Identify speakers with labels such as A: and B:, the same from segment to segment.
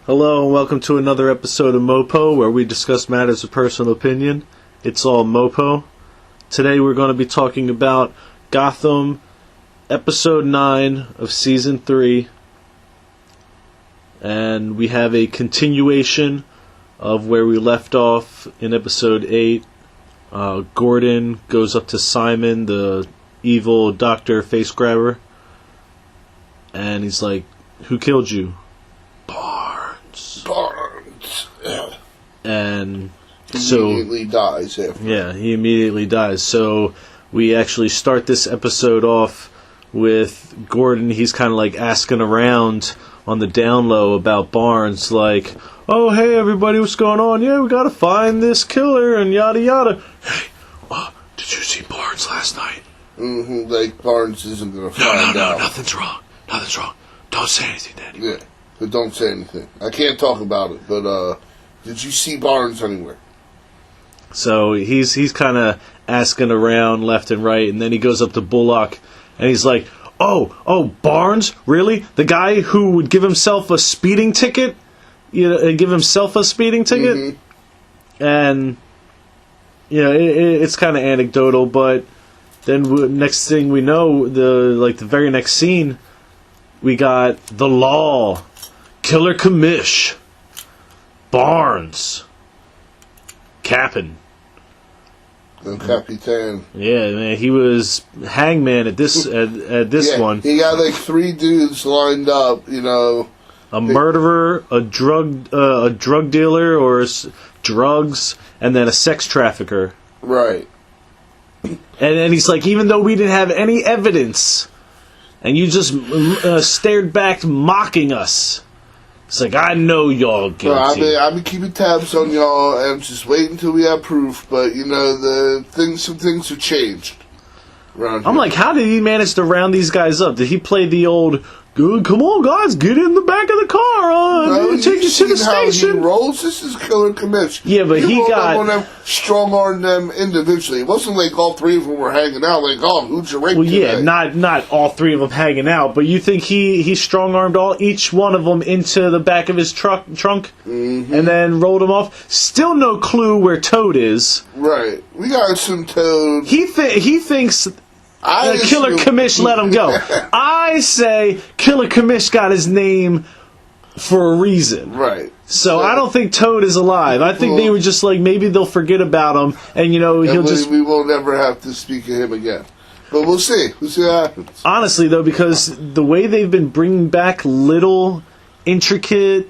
A: Hello and welcome to another episode of MOPO, where we discuss matters of personal opinion. It's all MOPO. Today we're going to be talking about Gotham, episode 9 of season 3. And we have a continuation of where we left off in episode 8. Gordon goes up to Simon, the evil doctor face grabber, and he's like, "Who killed you?" Barnes. And so
B: immediately dies after.
A: Yeah, he immediately dies. So we actually start this episode off with Gordon. He's kind of like asking around on the down low about Barnes, like, "Oh, hey everybody, what's going on? Yeah, we gotta find this killer and yada yada. Hey, did you see Barnes last night?"
B: Like Barnes isn't gonna find out.
A: No, nothing's wrong. Don't say anything, Daddy.
B: Yeah, but don't say anything. I can't talk about it, but did you see Barnes anywhere?
A: So he's kind of asking around left and right, and then he goes up to Bullock, and he's like, "Oh, Barnes? Really? The guy who would give himself a speeding ticket? Give himself a speeding ticket?"
B: Mm-hmm.
A: And, it's kind of anecdotal, but then next thing we know, the very next scene, we got the Law, Killer Commish, Barnes, Cap'n.
B: And Capitan.
A: Yeah, man, he was hangman at this one.
B: He got like 3 dudes lined up,
A: A murderer, a drug dealer or drugs, and then a sex trafficker.
B: Right.
A: And he's like, even though we didn't have any evidence, and you just stared back mocking us. It's like, I know y'all guilty.
B: Well, I've been keeping tabs on y'all, and I'm just waiting until we have proof. But some things have changed around here.
A: I'm like, how did he manage to round these guys up? Did he play the old, "Good, come on guys, get in the back of the car, take you to the station"?
B: He rolls. This is Killer Commish.
A: Yeah, but he got
B: strong-armed them individually. It wasn't like all 3 of them were hanging out. Like, "Oh, who'd you rape today?"
A: Yeah, not all 3 of them hanging out, but you think he strong-armed each one of them into the back of his trunk,
B: mm-hmm.
A: and then rolled them off. Still no clue where Toad is.
B: Right, we got some Toad.
A: He thinks Killer Commish let him go. I say Killer Commish got his name for a reason.
B: Right.
A: So I don't think Toad is alive. I think they were just like, maybe they'll forget about him, and
B: we won't ever have to speak of him again. But we'll see. We'll see what happens.
A: Honestly, though, because the way they've been bringing back little intricate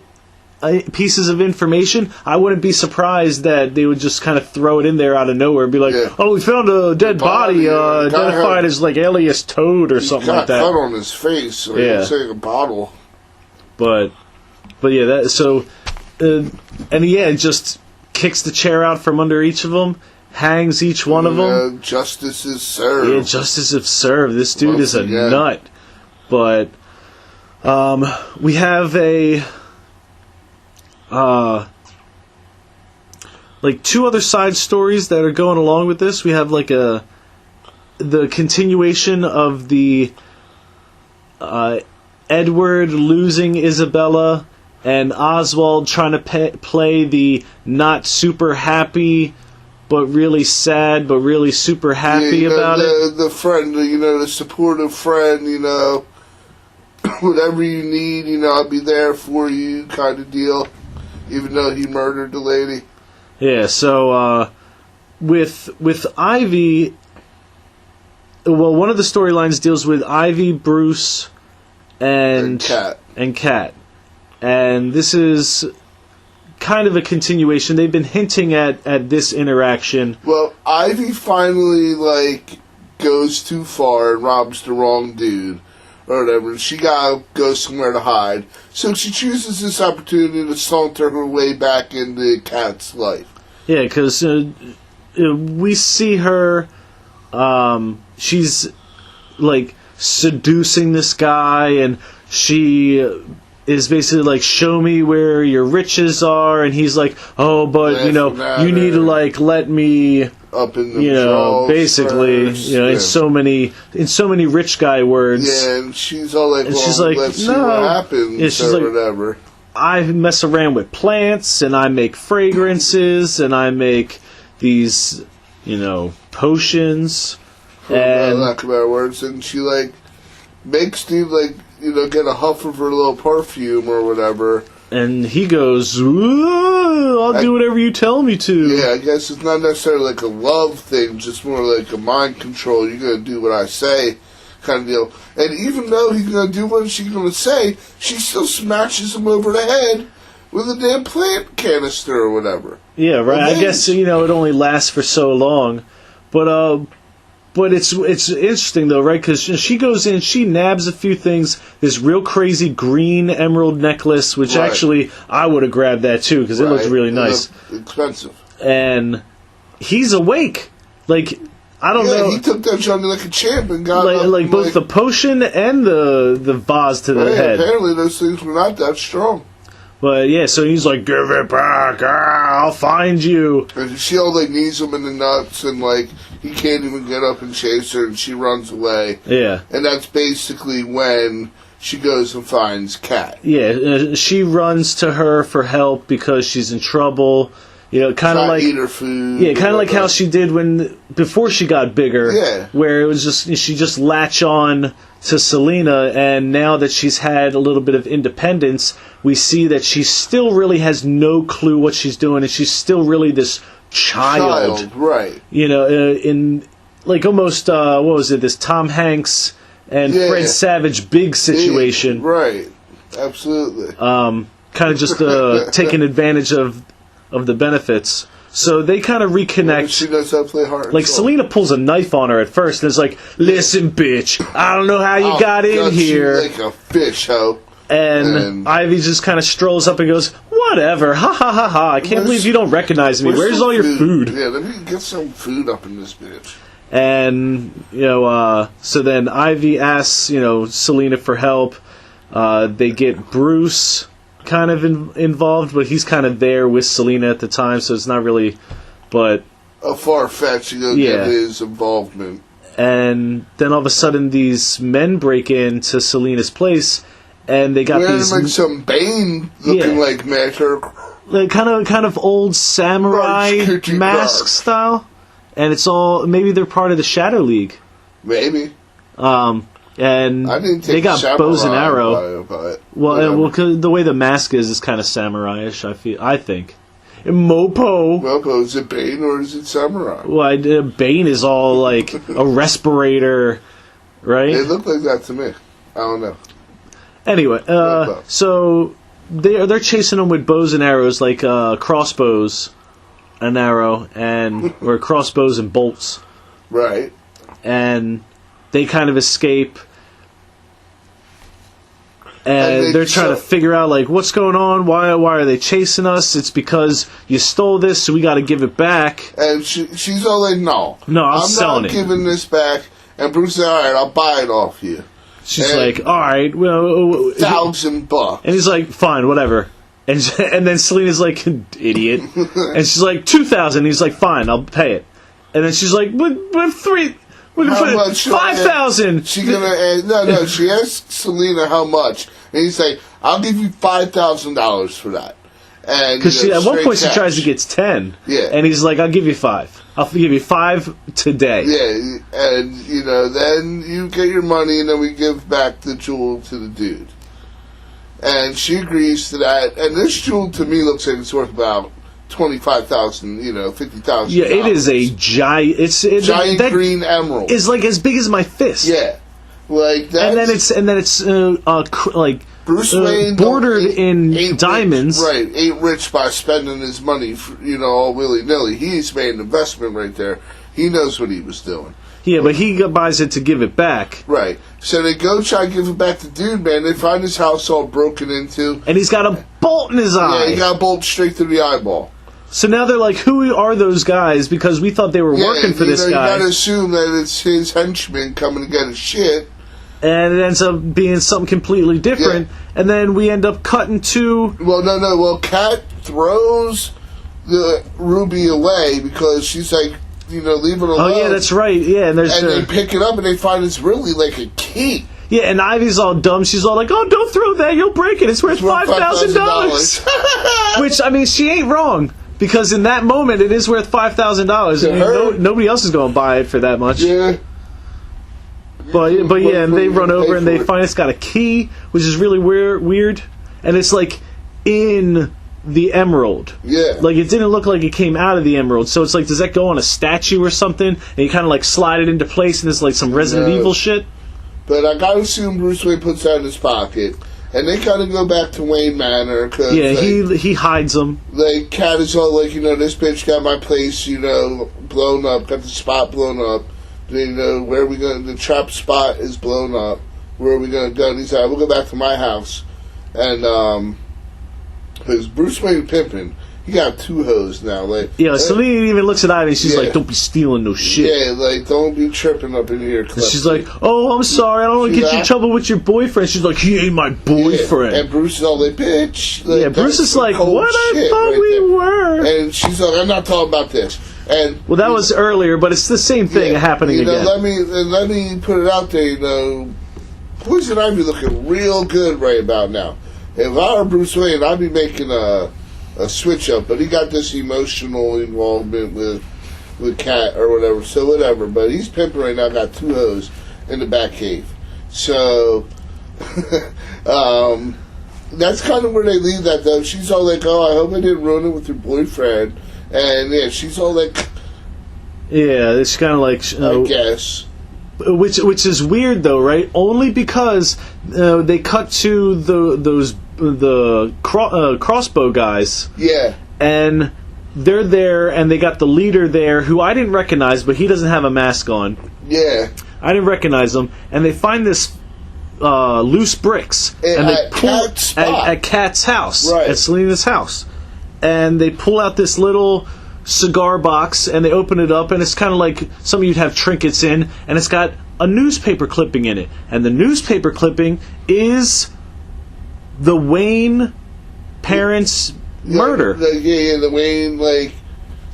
A: pieces of information, I wouldn't be surprised that they would just kind of throw it in there out of nowhere and be like, "Oh, we found a dead body identified as like alias Toad or something like that."
B: Cut on his face, so it's like a bottle.
A: But yeah, just kicks the chair out from under each of them, hangs each one of them.
B: Justice is served.
A: Yeah, justice is served. This dude is a nut. But we have like 2 other side stories that are going along with this. We have like the continuation of the Edward losing Isabella and Oswald trying to play the not super happy but really sad but really super happy about it.
B: The friend, the supportive friend, whatever you need, I'll be there for you kind of deal. Even though he murdered the lady. Yeah,
A: so with Ivy, well, one of the storylines deals with Ivy, Bruce, and Kat. And this is kind of a continuation. They've been hinting at this interaction.
B: Well, Ivy finally, goes too far and robs the wrong dude. Or whatever, she gotta go somewhere to hide. So she chooses this opportunity to saunter her way back into Kat's life.
A: Yeah, because we see her, she's, seducing this guy, and she is basically like, "Show me where your riches are," and he's like, "Oh, but, you need to, let me
B: up in the
A: basically,
B: first,
A: in so many rich guy words.
B: Yeah, and she's all like,
A: and she's like,
B: let's see what happens,
A: yeah, she's
B: or
A: like,
B: whatever.
A: I mess around with plants, and I make fragrances, and I make these, potions. And
B: lack of better words, and she makes Steve get a huff of her little perfume or whatever.
A: And he goes, I'll do whatever you tell me to.
B: Yeah, I guess it's not necessarily a love thing, just more like a mind control. You're going to do what I say kind of deal. And even though he's going to do what she's going to say, she still smashes him over the head with a damn plant canister or whatever.
A: Yeah, right. I guess, it only lasts for so long. But it's interesting, though, right? Because she goes in, she nabs a few things. This real crazy green emerald necklace, which actually I would have grabbed that, too, because it looked really nice.
B: Expensive.
A: And he's awake. I don't know.
B: He took that Johnny like a champ and got
A: both the potion and the vase to the head.
B: Apparently those things were not that strong.
A: But yeah, so he's like, give it back, I'll find you.
B: And she all knees him in the nuts, and he can't even get up and chase her, and she runs away.
A: Yeah.
B: And that's basically when she goes and finds Kat.
A: Yeah, she runs to her for help because she's in trouble. Kind of
B: eat her food.
A: Yeah, kind of like how she did before she got bigger.
B: Yeah.
A: Where it was she just latch on to Selena, and now that she's had a little bit of independence, we see that she still really has no clue what she's doing, and she's still really this child.
B: Right.
A: In almost what was it? This Tom Hanks and Fred Savage big situation.
B: Right. Absolutely.
A: Kind of just taking advantage of the benefits. So they kind of reconnect.
B: She knows how to play hard.
A: Selena pulls a knife on her at first, and it's like, listen, bitch, I don't know how you got in here.
B: Like a fish, ho.
A: And Ivy just kind of strolls up and goes, whatever, ha ha ha ha, I can't believe you don't recognize me. Where's all your food?
B: Yeah, let me get some food up in this bitch.
A: And, so then Ivy asks, Selena for help. They get Bruce kind of involved, but he's kind of there with Selena at the time, so it's not really, but
B: a far-fetched get his involvement.
A: And then all of a sudden these men break into Selena's place, and they got
B: wearing
A: these
B: some Bane looking matter,
A: kind of old samurai mask style, and it's all, maybe they're part of the Shadow League,
B: maybe.
A: And
B: I didn't
A: they got bows and arrow.
B: Well,
A: cause the way the mask is kind of samurai-ish, I think. MOPO.
B: MOPO, is it Bane or is it samurai?
A: Well, Bane is all like a respirator, right?
B: It looked like that to me. I don't know.
A: Anyway, so they're chasing them with bows and arrows, like crossbows, an arrow, or crossbows and bolts.
B: Right.
A: And they kind of escape. And they're trying to figure out, what's going on? Why are they chasing us? It's because you stole this, so we got to give it back.
B: And she's all like, no,
A: I'm selling it.
B: I'm not giving this back. And Bruce said, all right, I'll buy it off you.
A: She's like, all right, well,
B: $1,000.
A: and he's like, fine, whatever. And then Selena's like, idiot. And she's like, $2,000. He's like, fine, I'll pay it. And then she's like, but $3,000.
B: How much?
A: 5,000.
B: She no. She asked Selena how much, and he's like, "I'll give you $5,000 for that." And
A: because at one point she tries to get 10.
B: Yeah.
A: And he's like, "I'll give you 5. I'll give you 5 today."
B: Yeah, and then you get your money, and then we give back the jewel to the dude. And she agrees to that. And this jewel to me looks like it's worth about $25,000, $50,000.
A: Yeah, it is a giant. It's
B: giant green emerald.
A: It's like as big as my fist.
B: Yeah, like that.
A: And then it's like
B: Bruce Wayne
A: bordered in diamonds.
B: Rich, right, ain't rich by spending his money, all willy nilly. He's made an investment right there. He knows what he was doing.
A: Yeah, but he buys it to give it back.
B: Right. So they go try to give it back to dude, man. They find his house all broken into.
A: And he's got a bolt in his eye.
B: Yeah, he got a bolt straight through the eyeball.
A: So now they're like, who are those guys? Because we thought they were working for this guy.
B: You gotta assume that it's his henchmen coming to get his shit.
A: And it ends up being something completely different. Yeah. And then we end up cutting to...
B: Well, no. Well, Kat throws the ruby away because she's like, leave it alone.
A: Oh, yeah, that's right. Yeah, and
B: they pick it up and they find it's really like a key.
A: Yeah, and Ivy's all dumb. She's all like, "Oh, don't throw that. You'll break it. It's worth $5,000." Which, I mean, she ain't wrong. Because in that moment, it is worth $5,000. I mean, nobody else is going to buy it for that much.
B: Yeah.
A: But yeah, and they run over and they find it's got a key, which is really weird. And it's like in the emerald.
B: Yeah.
A: Like, it didn't look like it came out of the emerald. So it's like, does that go on a statue or something? And you kind of like slide it into place and it's like some Resident Evil shit?
B: But I gotta assume Bruce Wayne puts that in his pocket. And they kind of go back to Wayne Manor. Cause,
A: yeah, he hides them.
B: Like, Cat is all like, this bitch got my place, blown up, got the spot blown up. Where are we going? The trap spot is blown up. Where are we going to go? And he's like, we'll go back to my house. And, because Bruce Wayne pimping, he got 2 hoes now. Like,
A: yeah, Selene even looks at Ivy and she's like, don't be stealing no shit.
B: Yeah, like, don't be tripping up in here.
A: She's like, oh, I'm sorry, I don't want to get you in trouble with your boyfriend. She's like, he ain't my boyfriend.
B: Yeah. And Bruce is all like, bitch. Like,
A: yeah, Bruce is like, what I thought we were.
B: And she's like, I'm not talking about this. And
A: well, that was earlier, but it's the same thing happening again.
B: Let me put it out there. Poison Ivy looking real good right about now. If I were Bruce Wayne, I'd be making a switch up. But he got this emotional involvement with Cat or whatever. So whatever. But he's pimping right now. Got 2 hoes in the Batcave. So that's kind of where they leave that though. She's all like, oh, I hope I didn't ruin it with your boyfriend. And yeah, she's all like,
A: yeah, it's kind of like,
B: I guess,
A: which is weird though, right? Only because they cut to the crossbow guys,
B: yeah,
A: and they're there, and they got the leader there, who I didn't recognize, but he doesn't have a mask on.
B: Yeah,
A: I didn't recognize him, and they find this loose bricks, and they pull at Kat's house,
B: right,
A: at Selena's house. And they pull out this little cigar box, and they open it up, and it's kind of like something you'd have trinkets in, and it's got a newspaper clipping in it. And the newspaper clipping is the Wayne parents' murder.
B: The Wayne, like,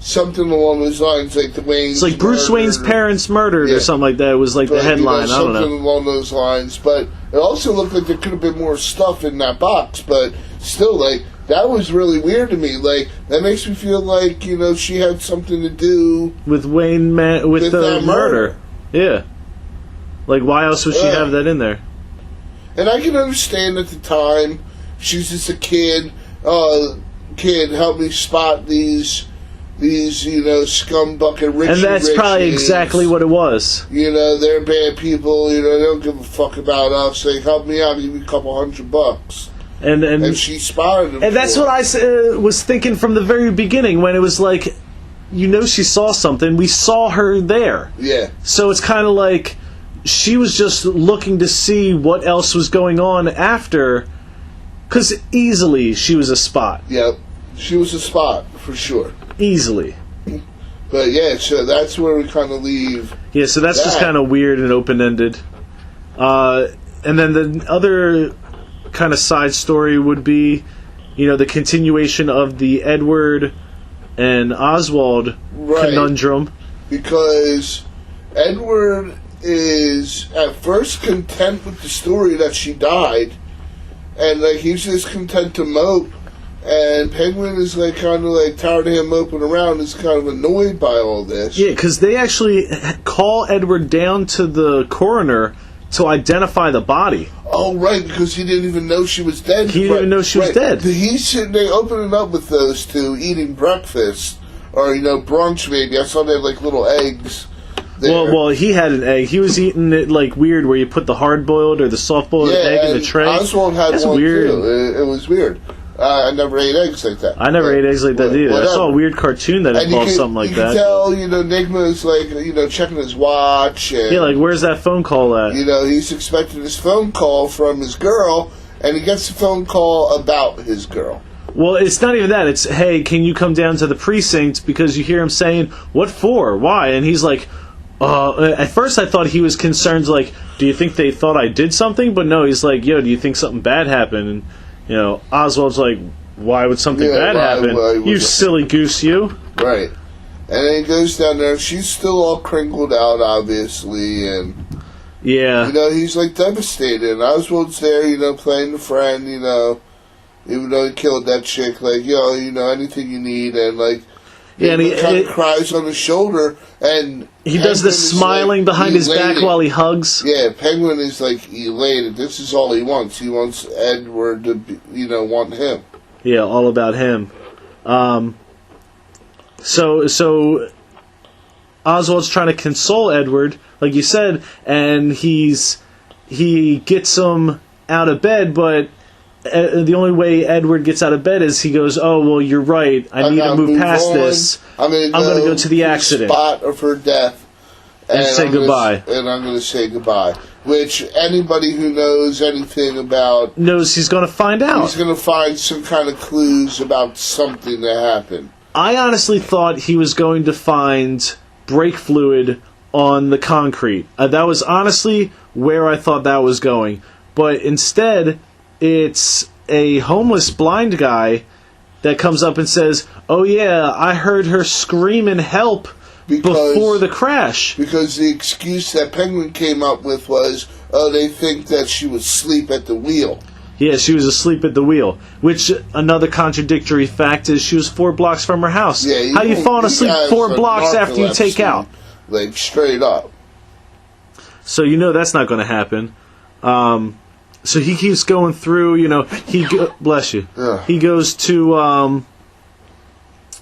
B: something along those lines, like the Wayne's.
A: It's like Bruce Wayne's parents murdered or something like that. It was like the headline. I don't know.
B: Something along those lines. But it also looked like there could have been more stuff in that box, but still, like, that was really weird to me. Like, that makes me feel like, she had something to do
A: with Wayne with the murder. Yeah. Like, why else would she have that in there? And
B: I can understand at the time, she's just a kid. Kid, help me spot these scumbucket Richie
A: And that's probably exactly what it was.
B: They're bad people. They don't give a fuck about us. They help me out, give me a couple $100. And she spotted him.
A: And that's what I was thinking from the very beginning, when it was like, she saw something. We saw her there.
B: Yeah.
A: So it's kind of like she was just looking to see what else was going on after, because easily she was a spot.
B: Yep. She was a spot, for sure.
A: Easily.
B: But yeah, so that's where we kind of leave.
A: Yeah, so that's just kind of weird and open-ended. And then the other kind of side story would be, the continuation of the Edward and Oswald conundrum.
B: Because Edward is at first content with the story that she died, and like he's just content to mope, and Penguin is like kind of like tired of him moping around, is kind of annoyed by all this.
A: Yeah, because they actually call Edward down to the coroner to identify the body.
B: Oh, right, because he didn't even know she was dead.
A: He didn't even know she was dead.
B: He's sitting there opening up with those two, eating breakfast, or, brunch maybe. I saw they had, like, little eggs there.
A: Well, he had an egg. He was eating it, like, weird, where you put the hard-boiled or the soft-boiled egg in the tray.
B: Oswald had one,
A: weird.
B: Too. It was weird. I never ate eggs like that.
A: I never ate eggs like that either.
B: Whatever.
A: I saw a weird cartoon that involved something like that.
B: You can tell, Nigma's like, checking his watch. And,
A: yeah, like, where's that phone call at?
B: He's expecting his phone call from his girl, and he gets a phone call about his girl.
A: Well, it's not even that. It's, hey, can you come down to the precinct? Because you hear him saying, what for? Why? And he's like, at first I thought he was concerned, like, do you think they thought I did something? But no, he's like, yo, do you think something bad happened? And, Oswald's like, why would something bad happen? You silly goose, you.
B: Right. And then he goes down there. She's still all crinkled out, obviously, and,
A: Yeah.
B: You know, he's like devastated. And Oswald's there, you know, playing the friend, you know, even though he killed that chick, like, yo, you know, anything you need, and like,
A: yeah, and he
B: kind of cries on his shoulder, and
A: he does the smiling like, behind his back while he hugs.
B: Yeah, Penguin is like elated. This is all he wants. He wants Edward to, be, you know, want him.
A: Yeah, all about him. So Oswald's trying to console Edward, like you said, and he gets him out of bed, but the only way Edward gets out of bed is he goes, "Oh, well, you're right. I need to move past this. I'm going to go to the accident
B: spot of her death
A: and say goodbye."
B: And I'm going to say goodbye. Which anybody who knows anything about
A: knows he's going to find out.
B: He's going to find some kind of clues about something that happened.
A: I honestly thought he was going to find brake fluid on the concrete. That was honestly where I thought that was going. But instead, it's a homeless blind guy that comes up and says, "Oh yeah, I heard her screaming help before the crash."
B: Because the excuse that Penguin came up with was, oh, they think that she was asleep at the wheel.
A: Yeah, she was asleep at the wheel. Which, another contradictory fact is she was 4 blocks from her house.
B: Yeah,
A: how you falling asleep 4 blocks after you take out?
B: Like, straight up.
A: So you know that's not going to happen. So he keeps going through, you know, bless you.
B: Yeah.
A: He goes to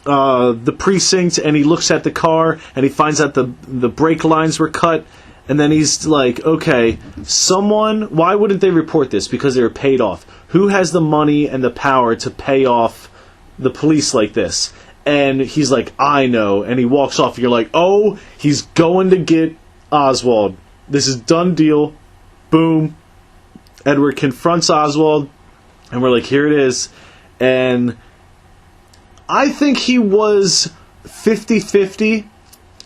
A: the precinct and he looks at the car and he finds out the brake lines were cut, and then he's like, okay, why wouldn't they report this? Because they were paid off. Who has the money and the power to pay off the police like this? And he's like, I know. And he walks off and you're like, oh, he's going to get Oswald. This is done deal. Boom. Edward confronts Oswald, and we're like, here it is. And I think he was 50-50,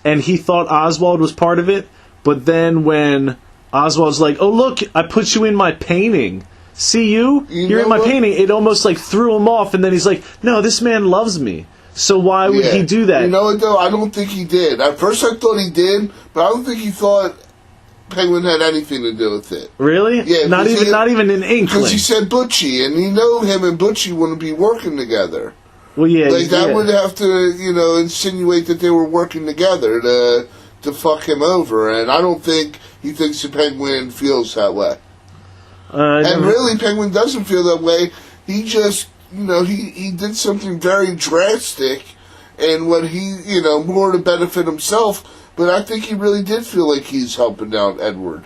A: and he thought Oswald was part of it. But then when Oswald's like, oh, look, I put you in my painting. See you? You're in my painting. It almost like threw him off, and then he's like, no, this man loves me. So why would he do that?
B: You know what, though? I don't think he did. At first I thought he did, but I don't think he thought Penguin had anything to do with it.
A: Really?
B: Yeah.
A: Not even an inkling.
B: Because he said Butchie, and you know him and Butchie wouldn't be working together.
A: Well, yeah.
B: Like, that would have to, you know, insinuate that they were working together to fuck him over, and I don't think he thinks the Penguin feels that way. And really, Penguin doesn't feel that way. He just, you know, he did something very drastic, and when he, you know, more to benefit himself. But I think he really did feel like he's helping out Edward.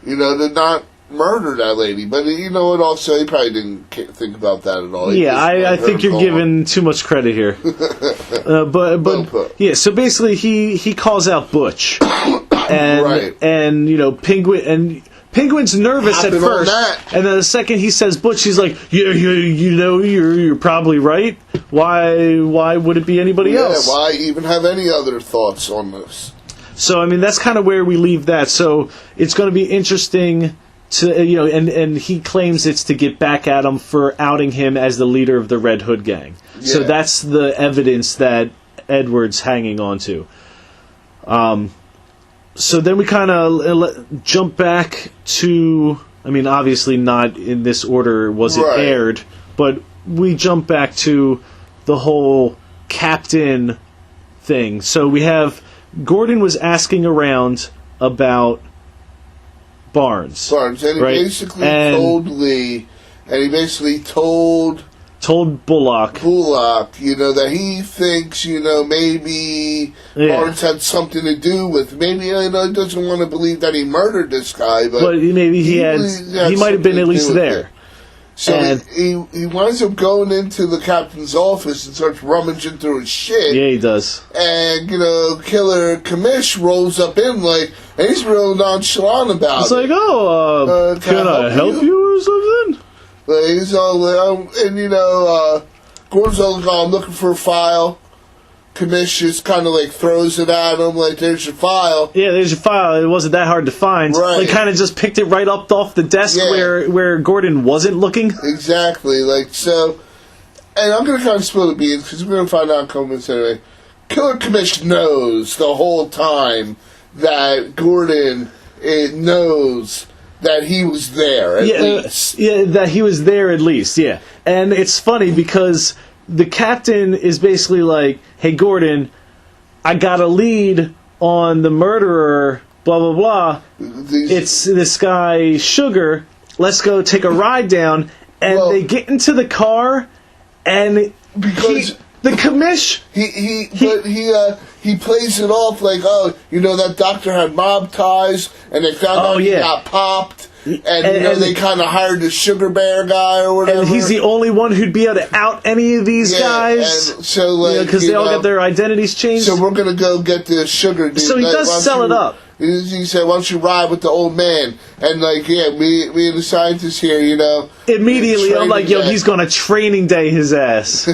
B: You know, to not murder that lady. But you know what, also, he probably didn't think about that at all.
A: Yeah, I think you're giving too much credit here. But yeah, so basically he calls out Butch. And,
B: right.
A: And, you know, Penguin's nervous at first, and then the second he says Butch, he's like, you know, you're probably right. Why would it be anybody else?
B: Yeah, why even have any other thoughts on this?
A: So, I mean, that's kind of where we leave that. So, it's going to be interesting to, you know, and he claims it's to get back at him for outing him as the leader of the Red Hood gang. Yeah. So, that's the evidence that Edward's hanging on to. So then we kind of jump back to, I mean, obviously not in this order was it aired, but we jump back to the whole captain thing. So we have, Gordon was asking around about Barnes.
B: And he basically told Lee, and he basically told
A: Bullock,
B: you know, that he thinks, you know, maybe Barnes had something to do with, maybe, you know, he doesn't want to believe that he murdered this guy, but
A: maybe he might have been at least there.
B: So he winds up going into the captain's office and starts rummaging through his shit.
A: Yeah, he does.
B: And, you know, Killer Kamish rolls up in, like, and he's real nonchalant about it.
A: It's like, oh, can I help you or something?
B: He's all, and you know, Gordon's all like, oh, I'm looking for a file. Kamish just kind of like throws it at him, like, there's your file.
A: Yeah, there's your file. It wasn't that hard to find.
B: Right.
A: Like, kind of just picked it right up off the desk where Gordon wasn't looking.
B: Exactly, like, so, and I'm going to kind of spill the beans, because we're going to find out in comments anyway. Killer Kamish knows the whole time that Gordon it knows that he was there at least.
A: Yeah, that he was there at least, yeah. And it's funny because the captain is basically like, hey, Gordon, I got a lead on the murderer, blah, blah, blah. It's this guy, Sugar. Let's go take a ride down. And they get into the car, and
B: because
A: the commish...
B: He plays it off like, oh, that doctor had mob ties, and they found out he got popped, and they kind of hired the Sugar Bear guy or whatever.
A: And he's the only one who'd be able to out any of these guys.
B: And so,
A: because they all got their identities changed.
B: So we're going to go get the Sugar dude.
A: So he does sell it up.
B: He said, why don't you ride with the old man? And, me and the scientists here,
A: Immediately, I'm like, he's going to training day his ass.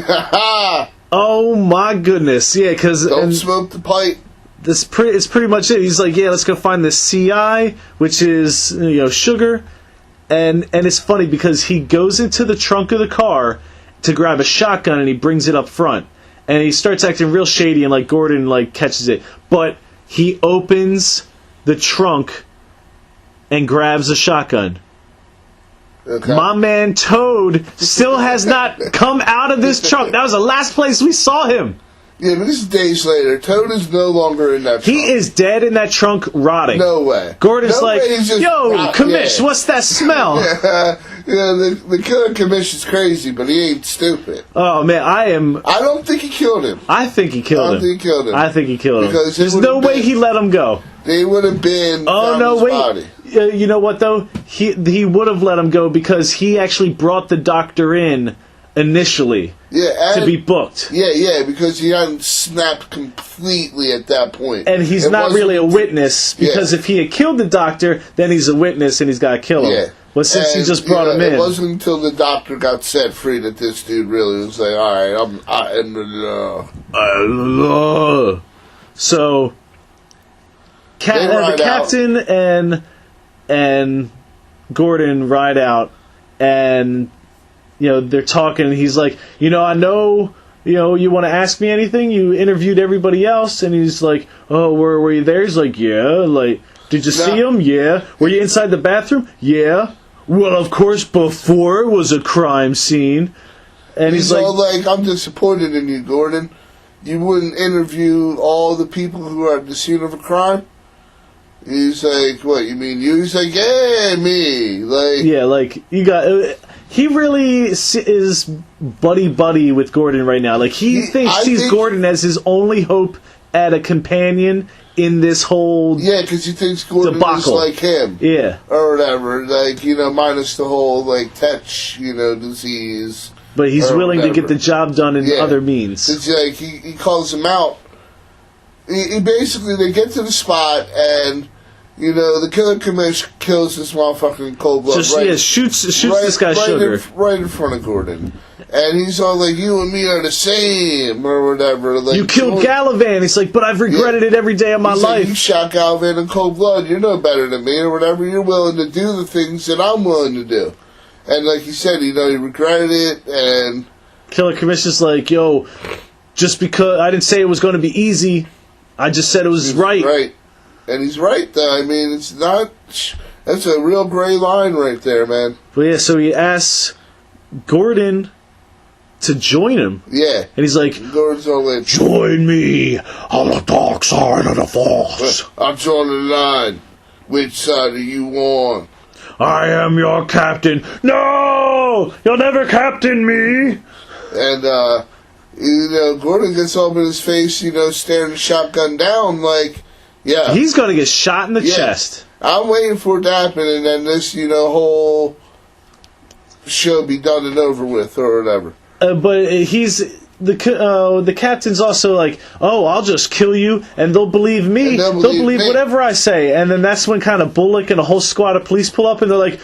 A: Oh my goodness, yeah, because...
B: Don't smoke the pipe.
A: It's pretty much it. He's like, yeah, let's go find the CI, which is, Sugar. And it's funny because he goes into the trunk of the car to grab a shotgun and he brings it up front. And he starts acting real shady and, Gordon, catches it. But he opens the trunk and grabs a shotgun. Okay. My man Toad still has not come out of this trunk. That was the last place we saw him.
B: Yeah, but this is days later. Toad is no longer in that trunk.
A: He is dead in that trunk, rotting.
B: No way.
A: Gordon's yo, Commish, what's that smell?
B: The killer Commish is crazy, but he ain't stupid.
A: Oh, man, I
B: don't think he killed him.
A: I think he killed him.
B: I think he killed him.
A: Because there's no way he let him go.
B: They would have been body.
A: You know what, though? He would have let him go because he actually brought the doctor in initially to be booked.
B: Yeah, because he hadn't snapped completely at that point.
A: And he's not really a witness, because if he had killed the doctor, then he's a witness and he's got to kill him. Yeah. But since he just brought him in...
B: It wasn't until the doctor got set free that this dude really was like, alright, I'm in the law.
A: So... the captain and Gordon ride out, and they're talking, and he's like, I know you want to ask me anything, you interviewed everybody else, and he's like, oh, were you there? He's like, yeah. Did you see him? Yeah. Were you inside the bathroom? Yeah. Well, of course, before it was a crime scene. And he's like,
B: I'm disappointed in you, Gordon. You wouldn't interview all the people who are at the scene of a crime? He's like, what, you mean you? He's like, yeah, me.
A: You got... He really is buddy-buddy with Gordon right now. He sees Gordon as his only hope at a companion in this whole debacle.
B: Yeah, because he thinks Gordon is like him.
A: Yeah.
B: Or whatever. Minus the whole, tetch, disease.
A: But he's willing to get the job done in other means.
B: It's he calls him out. He basically, they get to the spot, and... the killer commish kills this motherfucker in cold blood.
A: Shoots this guy Sugar.
B: Right in front of Gordon. And he's all like, you and me are the same, or whatever.
A: You killed Gallivan. He's like, but I've regretted it every day of my life.
B: You shot Gallivan in cold blood. You're no better than me, or whatever. You're willing to do the things that I'm willing to do. And like he said, he regretted it, and...
A: Killer commish is like, yo, just because I didn't say it was going to be easy, I just said it was right.
B: Right. And he's right, though. I mean, it's not... That's a real gray line right there, man.
A: But yeah, so he asks Gordon to join him.
B: Yeah.
A: And he's like,
B: Gordon's all like,
A: join me on the dark side of the Force.
B: I'm joining the line. Which side are you on?
A: I am your captain. No! You'll never captain me!
B: And, Gordon gets up in his face, staring the shotgun down like... Yeah.
A: He's going to get shot in the chest.
B: I'm waiting for it to happen, and then this, whole show be done and over with, or whatever.
A: But the captain's also like, oh, I'll just kill you, and they'll believe me. They'll believe whatever I say. And then that's when kind of Bullock and a whole squad of police pull up, and they're like,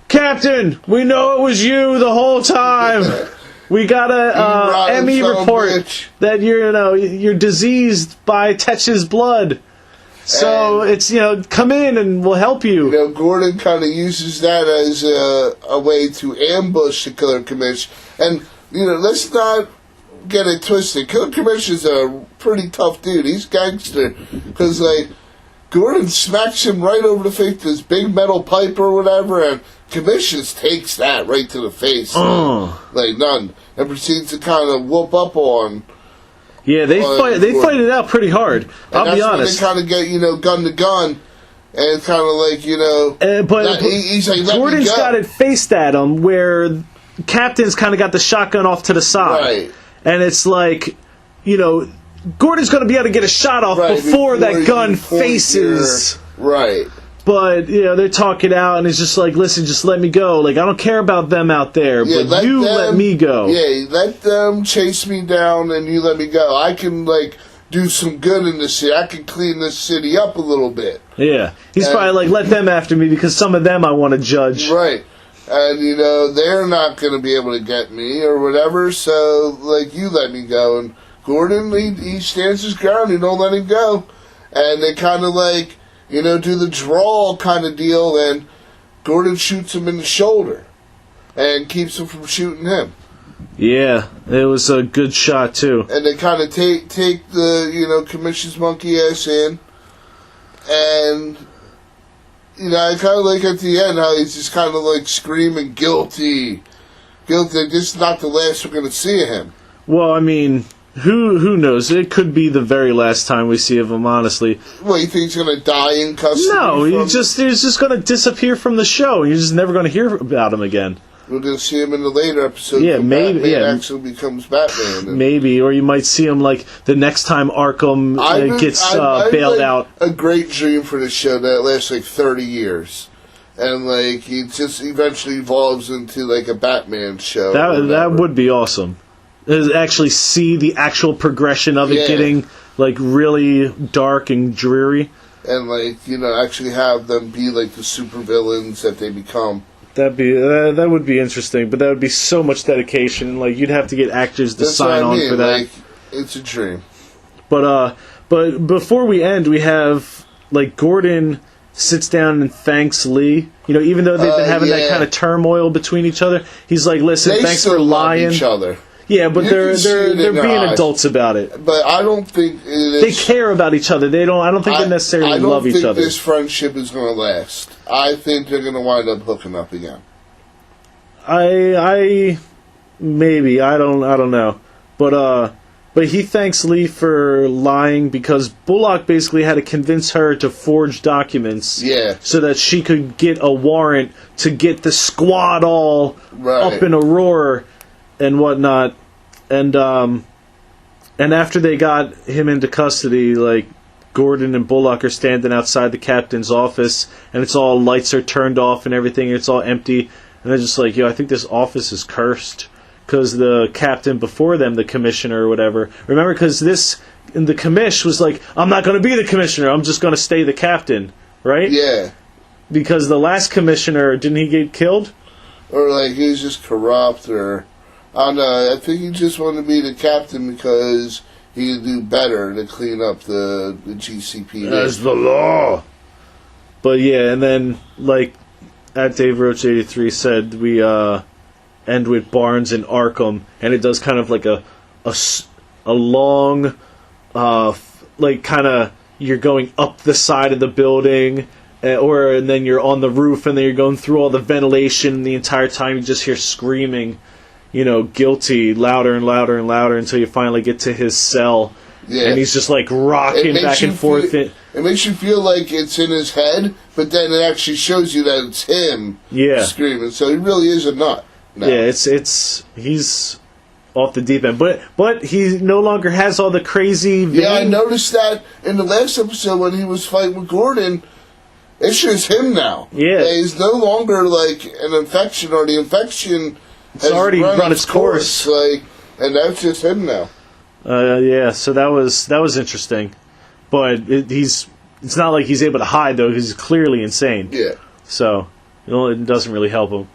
A: Captain, we know it was you the whole time. We got a ME report that you're diseased by Tetch's blood. So it's, come in and we'll help you.
B: Gordon kind of uses that as a way to ambush the Killer Commish. And, let's not get it twisted. Killer Commish is a pretty tough dude. He's gangster. Because, Gordon smacks him right over the face with this big metal pipe or whatever, and Commish just takes that right to the face. Like none. And proceeds to kind of whoop up on...
A: Yeah, they fight it out pretty hard. I'll be honest.
B: They kind of get, gun to gun, and it's kind of like, he's like,
A: Gordon's got it faced at him, where Captain's kind of got the shotgun off to the side.
B: Right.
A: And it's like, Gordon's going to be able to get a shot off before that gun faces.
B: Right.
A: But, they're talking out, and it's just like, listen, just let me go. Like, I don't care about them out there, but let me go.
B: Yeah, let them chase me down, and you let me go. I can, do some good in the city. I can clean this city up a little bit.
A: Yeah. He's probably like, let them after me, because some of them I want to judge.
B: Right. And, they're not going to be able to get me, or whatever, so, you let me go. And Gordon, he stands his ground. He don't let him go. And they kind of, do the draw kind of deal, and Gordon shoots him in the shoulder and keeps him from shooting him. Yeah,
A: it was a good shot, too.
B: And they kind of take the, Commission's monkey ass in, and, I kind of like at the end how he's just kind of screaming, guilty. Guilty. This is not the last we're going to see of him.
A: Well, I mean... Who knows? It could be the very last time we see of him, honestly.
B: Well, you think he's going to die in custody?
A: No, he's just going to disappear from the show. You're just never going to hear about him again.
B: We're going to see him in the later episode.
A: Yeah, maybe.
B: Batman actually becomes Batman.
A: Maybe, or you might see him the next time Arkham gets bailed out.
B: A great dream for this show that lasts 30 years. And he just eventually evolves into a Batman show.
A: That would be awesome. Actually see the actual progression of it getting really dark and dreary,
B: and actually have them be the supervillains that they become.
A: That would be interesting, but that would be so much dedication. You'd have to get actors to sign on for that.
B: It's a dream.
A: But before we end, we have Gordon sits down and thanks Lee. Even though they've been having that kind of turmoil between each other, he's like, "Listen, thanks for lying."
B: Love each other.
A: Yeah, but they're being adults about it.
B: But I don't think
A: they care about each other. I don't think they necessarily love each other.
B: I don't think this friendship is going to last. I think they're going to wind up hooking up again.
A: Maybe I don't know, but he thanks Lee for lying because Bullock basically had to convince her to forge documents, so that she could get a warrant to get the squad all up in a roar and whatnot. And after they got him into custody, Gordon and Bullock are standing outside the captain's office, and it's all lights are turned off and everything. It's all empty, and they're just like, "Yo, I think this office is cursed." Because the captain before them, the commissioner or whatever, remember? Because the commish was like, "I'm not going to be the commissioner. I'm just going to stay the captain," right?
B: Yeah.
A: Because the last commissioner, didn't he get killed?
B: Or he was just corrupt, or I don't know. I think he just wanted to be the captain because he could do better to clean up the GCPD.
A: That's the law. But yeah, and then at Dave Roach 83 said, we end with Barnes and Arkham, and it does kind of a long kind of you're going up the side of the building, and then you're on the roof, and then you're going through all the ventilation, and the entire time you just hear screaming, guilty, louder and louder and louder until you finally get to his cell. Yeah. And he's just rocking back and forth.
B: It makes you feel like it's in his head, but then it actually shows you that it's him screaming. So he really is a nut. No.
A: Yeah, he's off the deep end. But he no longer has all the crazy veins.
B: Yeah, I noticed that in the last episode when he was fighting with Gordon. It's just him now.
A: Yeah.
B: He's no longer an infection, or the infection
A: has already run its course.
B: And that's just him now.
A: Yeah, so that was interesting. But it's not like he's able to hide, though, because he's clearly insane.
B: Yeah.
A: So it doesn't really help him.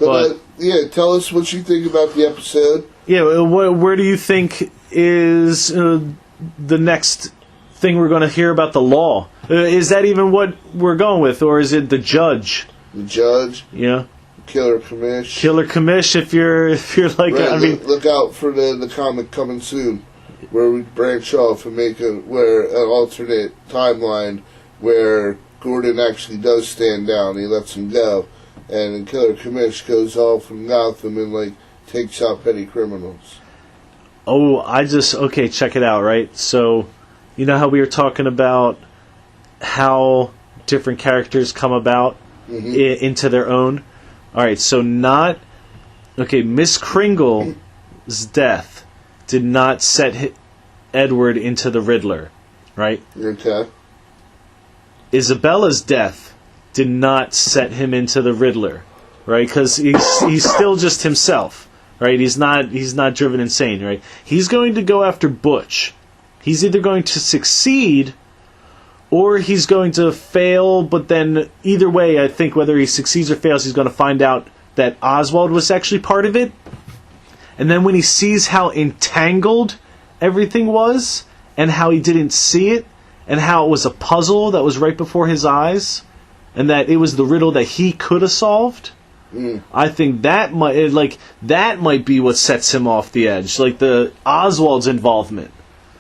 B: But tell us what you think about the episode.
A: Yeah, where do you think is the next thing we're going to hear about the law? Is that even what we're going with, or is it the judge?
B: The judge?
A: Yeah.
B: Killer Commish.
A: Killer Commish, if you're
B: look out for the comic coming soon, where we branch off and make an alternate timeline where Gordon actually does stand down. He lets him go, and Killer Kamish goes off from Gotham and like takes out petty criminals.
A: Oh, okay, check it out, right? So, you know how we were talking about how different characters come about into their own? Alright, so Miss Kringle's death did not set Edward into the Riddler, right?
B: Okay.
A: Isabella's death did not set him into the Riddler, right? Because he's still just himself. Right, he's not driven insane. Right, he's going to go after Butch. He's either going to succeed, or he's going to fail. But then, either way, I think whether he succeeds or fails, he's going to find out that Oswald was actually part of it. And then when he sees how entangled everything was, and how he didn't see it, and how it was a puzzle that was right before his eyes, and that it was the riddle that he could have solved. I think that might be what sets him off the edge, like the Oswald's involvement.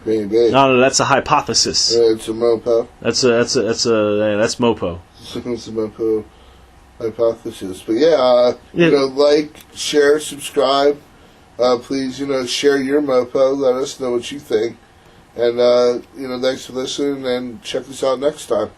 B: Maybe.
A: No, that's a hypothesis.
B: It's a MOPO.
A: That's MOPO.
B: It's a MOPO hypothesis. But like, share, subscribe. Please, share your MOPO. Let us know what you think. And thanks for listening. And check us out next time.